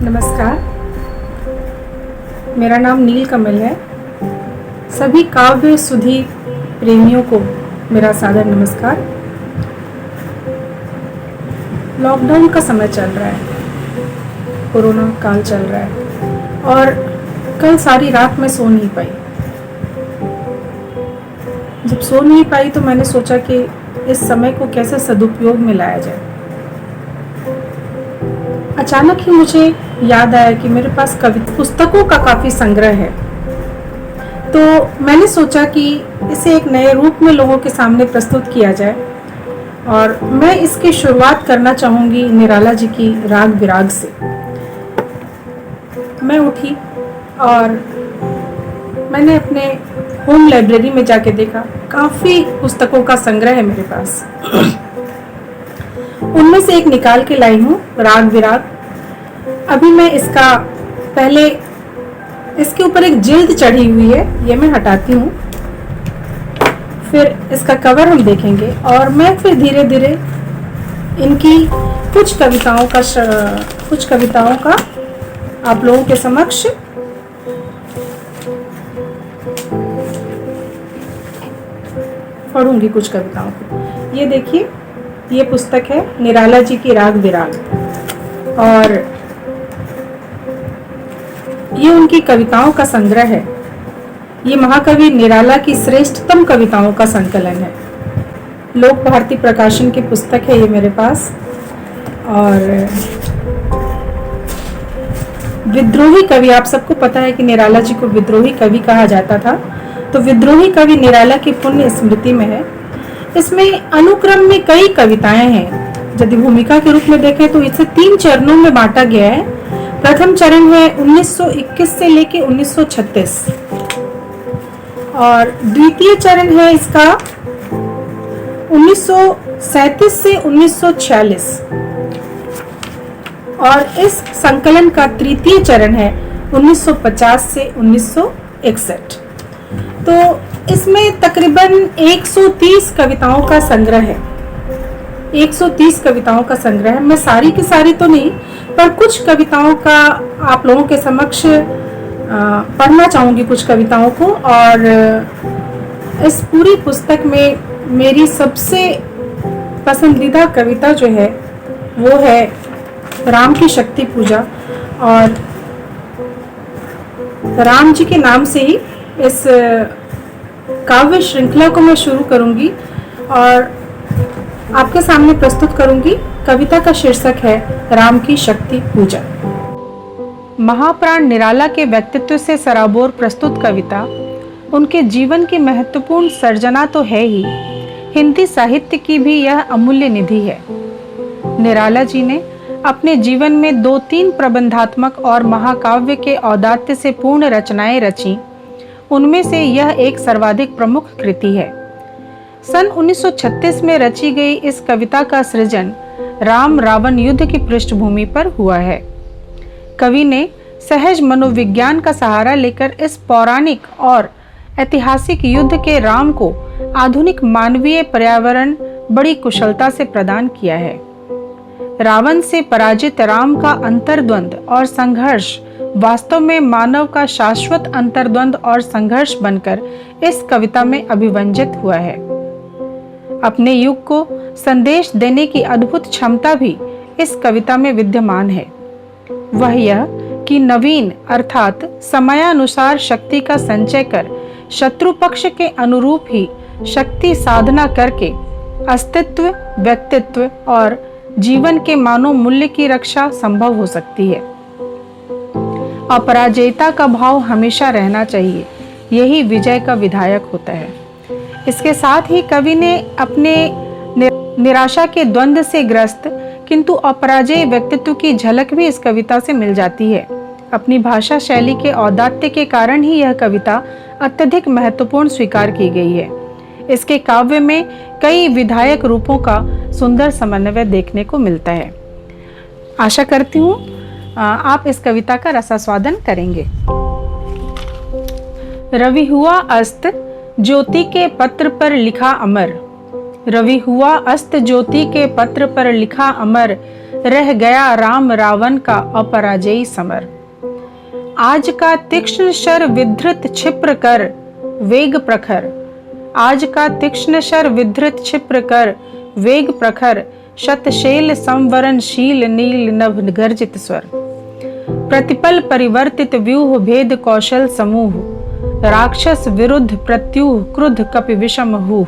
नमस्कार, मेरा नाम नील कमल है। सभी काव्य सुधी प्रेमियों को मेरा सादर नमस्कार। लॉकडाउन का समय चल रहा है, कोरोना काल चल रहा है और कल सारी रात मैं सो नहीं पाई। जब सो नहीं पाई तो मैंने सोचा कि इस समय को कैसे सदुपयोग में लाया जाए। अचानक ही मुझे याद आया कि मेरे पास पुस्तकों का काफ़ी संग्रह है, तो मैंने सोचा कि इसे एक नए रूप में लोगों के सामने प्रस्तुत किया जाए और मैं इसकी शुरुआत करना चाहूँगी निराला जी की राग विराग से। मैं उठी और मैंने अपने होम लाइब्रेरी में जाके देखा, काफ़ी पुस्तकों का संग्रह है मेरे पास। उनमें से एक निकाल के लाई हूँ, राग विराग। अभी मैं पहले इसके ऊपर एक जिल्द चढ़ी हुई है, ये मैं हटाती हूँ। फिर इसका कवर हम देखेंगे और मैं फिर धीरे धीरे इनकी कुछ कविताओं का आप लोगों के समक्ष पढ़ूंगी कुछ कविताओं को। ये देखिए, ये पुस्तक है निराला जी की राग विराग और ये उनकी कविताओं का संग्रह है। ये महाकवि निराला की श्रेष्ठतम कविताओं का संकलन है। लोक भारती प्रकाशन की पुस्तक है ये मेरे पास। और विद्रोही कवि, आप सबको पता है कि निराला जी को विद्रोही कवि कहा जाता था, तो विद्रोही कवि निराला की पुण्य स्मृति में है। इसमें अनुक्रम में कई कविताएं हैं। यदि भूमिका के रूप में देखें तो इसे 3 चरणों में बांटा गया है। प्रथम चरण है 1921 से लेके 1936 और द्वितीय चरण है इसका 1937 से 1946 और इस संकलन का तृतीय चरण है 1950 से 1961। तो इसमें तकरीबन 130 कविताओं का संग्रह है। 130 कविताओं का संग्रह है। मैं सारी की सारी तो नहीं, पर कुछ कविताओं का आप लोगों के समक्ष पढ़ना चाहूँगी कुछ कविताओं को। और इस पूरी पुस्तक में मेरी सबसे पसंदीदा कविता जो है वो है राम की शक्ति पूजा। और राम जी के नाम से ही इस काव्य श्रृंखला को मैं शुरू करूंगी और आपके सामने प्रस्तुत करूंगी। कविता का शीर्षक है राम की शक्ति पूजा। महाप्राण निराला के व्यक्तित्व से सराबोर प्रस्तुत कविता उनके जीवन की महत्वपूर्ण सर्जना तो है ही, हिंदी साहित्य की भी यह अमूल्य निधि है। निराला जी ने अपने जीवन में 2-3 प्रबंधात्मक और महाकाव्य के औदात्य से पूर्ण रचनाएं रची। उनमें से यह एक सर्वाधिक प्रमुख कृति है। सन 1936 में रची गई इस कविता का सृजन राम रावण युद्ध की पृष्ठभूमि पर हुआ है। कवि ने सहज मनोविज्ञान का सहारा लेकर इस पौराणिक और ऐतिहासिक युद्ध के राम को आधुनिक मानवीय पर्यावरण बड़ी कुशलता से प्रदान किया है। रावण से पराजित राम का अंतर्द्वंद और संघर्ष वास्तव में मानव का शाश्वत अंतर्द्वंद और संघर्ष बनकर इस कविता में अभिव्यंजित हुआ है। अपने युग को संदेश देने की अद्भुत क्षमता भी इस कविता में विद्यमान है। वह यह कि नवीन अर्थात समयानुसार शक्ति का संचय कर शत्रु पक्ष के अनुरूप ही शक्ति साधना करके अस्तित्व, व्यक्तित्व और जीवन के मानव मूल्य की रक्षा संभव हो सकती है। अपराजयता का भाव हमेशा रहना चाहिए, यही विजय का विधायक होता है। इसके साथ ही कवि ने अपने निराशा के द्वंद से ग्रस्त किंतु अपराजय व्यक्तित्व की झलक भी इस कविता से मिल जाती है। अपनी भाषा शैली के औदात्य के कारण ही यह कविता अत्यधिक महत्वपूर्ण स्वीकार की गई है। इसके काव्य में कई विधायक रूपों का सुंदर समन्वय देखने को मिलता है। आशा करती हूँ आप इस कविता का रसास्वादन करेंगे। रवि हुआ अस्त, ज्योति के पत्र पर लिखा अमर। रवि हुआ अस्त, ज्योति के पत्र पर लिखा अमर। रह गया राम रावण का अपराजयी समर। आज का तीक्ष्ण शर विधृत क्षिप्र कर वेग प्रखर, आज का तीक्ष्ण शर विधृत क्षिप्र कर वेग प्रखर, शतशैल संवरणशील नील नभ गर्जित स्वर। प्रतिपल परिवर्तित व्यूह भेद कौशल समूह, राक्षस विरुद्ध प्रत्यूह क्रुद्ध कपि विषम हूह।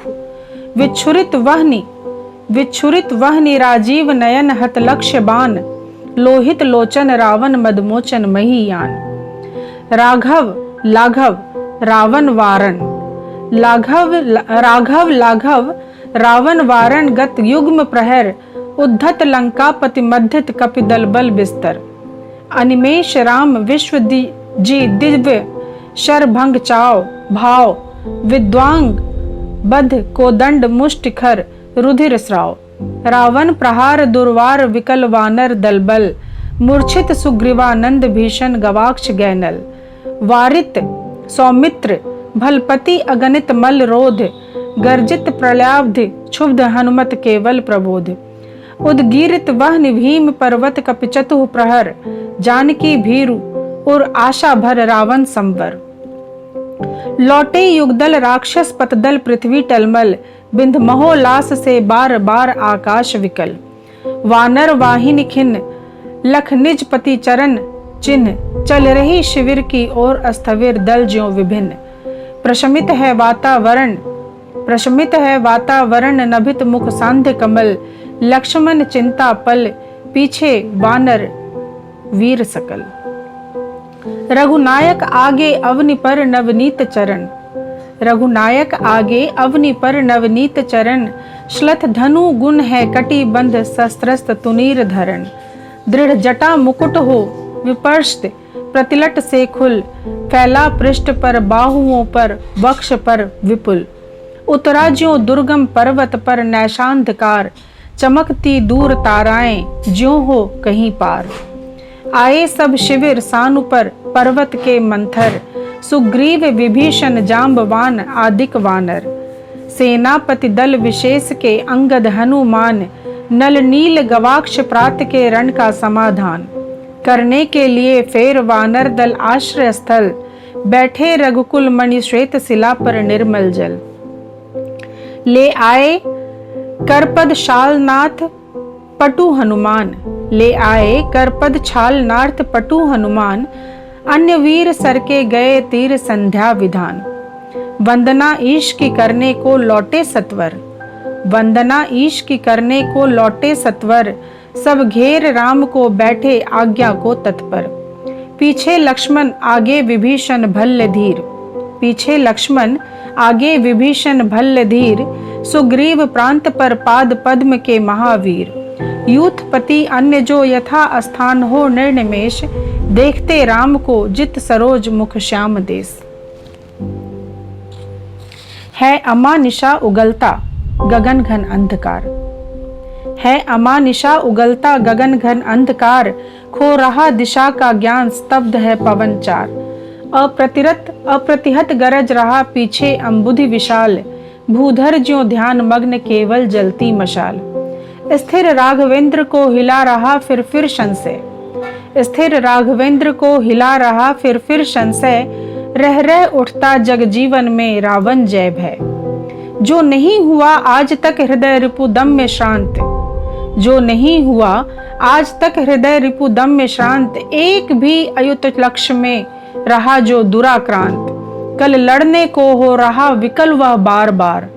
विच्छुरित वहनि राजीव नयन हत लक्ष्य बाण, लोहित लोचन रावण मदमोचन महीयान। राघव लाघव रावण वारण, राघव रावण वारण गत युग्म प्रहर, उद्धत लंकापति मध्यत कपिदल बल बिस्तर। अनिमेष राम विश्व जी दिव्य शरभंग चाव भाव, विद्वांग बध कोदंड मुष्टिखर रुधिर स्राव। रावण प्रहार दुर्वार विकल वानर दलबल, मूर्छित सुग्रीवानंद भीषण गवाक्ष गैनल। वारित सौमित्र भलपति अगणित मल रोध, गर्जित प्रलयाब्ध क्षुब्ध हनुमत केवल प्रबोध। उदगीरित वहनि भीम पर्वत कपि चतुः प्रहर, जानकी भीरु और आशा भर रावण संवर। लौटे युगदल राक्षस पतदल पृथ्वी टलमल, बिंध महोल्लास से बार बार आकाश विकल। वानर वाहिनी खिन्न लख निज पति चरण चिन्ह, चल रही शिविर की ओर अस्थविर दल ज्यों विभिन्न। प्रशमित है वातावरण नभित मुख सांध्य कमल, लक्ष्मण चिंता पल पीछे वानर वीर सकल। रघुनायक आगे अवनि पर नवनीत चरण, रघुनायक आगे अवनि पर नवनीत चरण। श्लथ धनु गुण है कटिबंध शस्त्रस्त तुनीर धरण। दृढ़ जटा मुकुट हो विपर्ष्ट प्रतिलट से खुल, फैला पृष्ठ पर बाहुओं पर वक्ष पर विपुल। उतरा ज्यों दुर्गम पर्वत पर नैशांधकार, चमकती दूर ताराएं ज्यों हो कहीं पार। आए सब शिविर सानु पर पर्वत के मंथर, सुग्रीव विभीषण जाम्बवान आदिक वानर। सेनापति दल विशेष के अंगद हनुमान, नल नील गवाक्ष प्रात के रण का समाधान। करने के लिए फेर वानर दल आश्रय स्थल, बैठे रघुकुल मणि श्वेत शिला पर निर्मल जल। ले आए करपद शालनाथ पटु हनुमान, ले आए करपद छालनाथ पटु हनुमान। अन्य वीर सर के गए तीर संध्या विधान, वंदना ईश की करने को लौटे सत्वर। वंदना ईश की करने को लौटे सत्वर, सब घेर राम को बैठे आज्ञा को तत्पर। पीछे लक्ष्मण आगे विभीषण भल्ल धीर, पीछे लक्ष्मण आगे विभीषण भल्ल धीर। सुग्रीव प्रांत पर पाद पद्म के महावीर। यूथपति अन्य जो यथा स्थान हो निर्निमेष, देखते राम को जित सरोज मुख श्याम देश। है अमानिशा उगलता गगन घन अंधकार, है अमानिशा उगलता गगन घन अंधकार। खो रहा दिशा का ज्ञान स्तब्ध है पवन चार। अप्रतिहत गरज रहा पीछे अम्बुधि विशाल, भूधर ज्यों ध्यान मग्न केवल जलती मशाल। स्थिर राघवेंद्र को हिला रहा फिर संशय, स्थिर राघवेंद्र को हिला रहा फिर संशय। रह उठता जग जीवन में रावण जय भय। जो नहीं हुआ आज तक हृदय रिपु दम में शांत, जो नहीं हुआ आज तक हृदय रिपु दम में शांत। एक भी अयुत लक्ष्य में रहा जो दुराक्रांत, कल लड़ने को हो रहा विकल वह बार बार,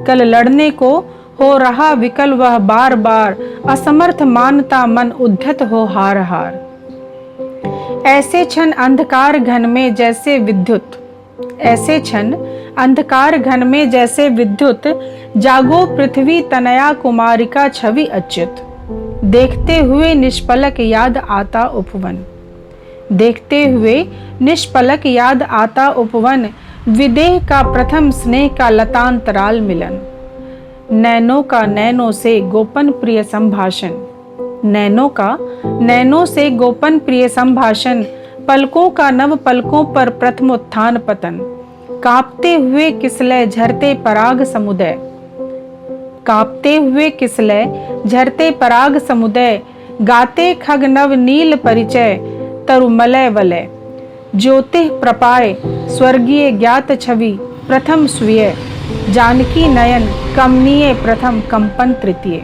कल लड़ने को हो रहा विकल वह बार बार। असमर्थ मानता मन उद्धत हो हार हार। ऐसे क्षण अंधकार घन में जैसे विद्युत, ऐसे क्षण अंधकार घन में जैसे विद्युत। जागो पृथ्वी तनया कुमारिका छवि अच्युत। देखते हुए निष्पलक याद आता उपवन, देखते हुए निष्पलक याद आता उपवन। विदेह का प्रथम स्नेह का लतांतराल मिलन। नैनों का नैनों से गोपन प्रिय संभाषण, नैनों का नैनों से गोपन प्रिय संभाषण। पलकों का नव पलकों पर प्रथम उत्थान पतन। कांपते हुए किसलय झरते पराग समुदय, कांपते हुए किसलय झरते पराग समुदय। गाते खग नव नील परिचय तरुमलय वलय, ज्योतिः प्रपाय स्वर्गीय ज्ञात छवि प्रथम स्वीय, जानकी नयन कमनीय प्रथम कंपन तृतीय।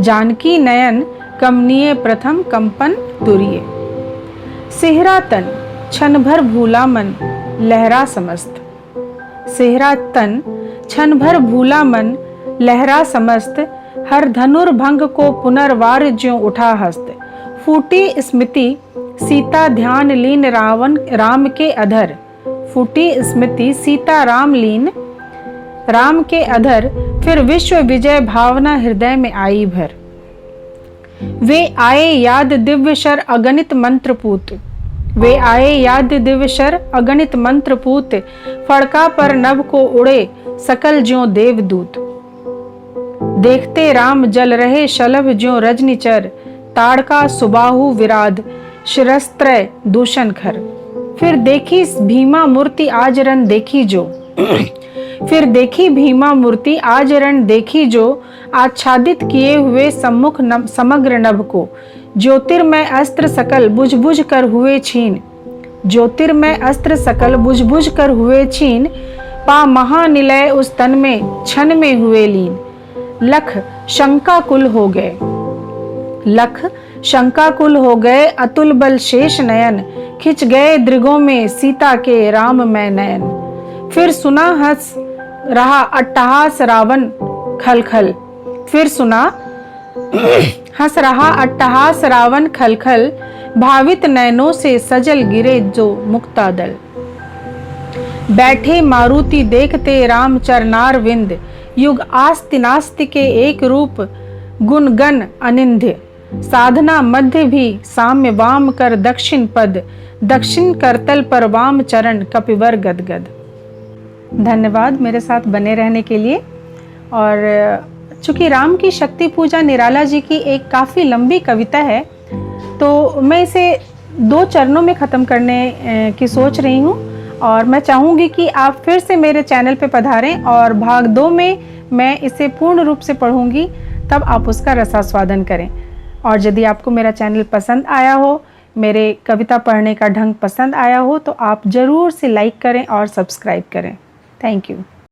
जानकी नयन कमनीय प्रथम कंपन तुरीय। सेहरा तन क्षण भर भूला मन लहरा समस्त, सेहरा तन क्षण भर भूला मन लहरा समस्त, हर धनुर्भंग को पुनर्वार ज्यों उठा हस्त। फूटी स्मृति सीता ध्यान लीन रावण राम के अधर, फूटी स्मृति सीता राम लीन राम के अधर, फिर विश्व विजय भावना हृदय में आई भर। वे आए याद दिव्य शर अगणित मंत्रपूत, वे आए याद दिव्य शर अगणित मंत्रपूत, फड़का पर नभ को उड़े सकल ज्यों देवदूत। देखते राम जल रहे शलभ ज्यों रजनीचर, ताड़का सुबाहु विराध शिरस्त्रय दूषण खर। फिर देखी भीमा मूर्ति आज रण देखी जो, फिर देखी भीमा मूर्ति आज रण देखी जो, आच्छादित किए हुए सम्मुख समग्र नभ को, ज्योतिर्मय अस्त्र सकल बुझ बुझ कर हुए छीन, ज्योतिर्मय अस्त्र सकल बुझ बुझ कर हुए छीन, पा महानिलय उस तन में क्षण में हुए लीन। लख शंकाकुल हो गए, लख शंकाकुल हो गए, अतुल बल शेष नयन, खिंच गए दृगों में सीता के राम में नयन। फिर सुना हंस रहा अट्टहास रावण खल खल, फिर सुना हंस रहा अट्टहास रावण खल खल, भावित नयनों से सजल गिरे जो मुक्तादल। बैठे मारुति देखते राम चरनार विंद, युग आस्ति नास्ति के एक रूप गुणगण अनिंध्य। साधना मध्य भी साम्य वाम कर दक्षिण पद, दक्षिण करतल पर वाम चरण कपिवर गदगद। धन्यवाद मेरे साथ बने रहने के लिए। और चूंकि राम की शक्ति पूजा निराला जी की एक काफ़ी लंबी कविता है, तो मैं इसे 2 चरणों में ख़त्म करने की सोच रही हूँ, और मैं चाहूँगी कि आप फिर से मेरे चैनल पे पधारें और भाग 2 में मैं इसे पूर्ण रूप से पढ़ूँगी, तब आप उसका रसास्वादन करें। और यदि आपको मेरा चैनल पसंद आया हो, मेरे कविता पढ़ने का ढंग पसंद आया हो, तो आप ज़रूर से लाइक करें और सब्सक्राइब करें। Thank you.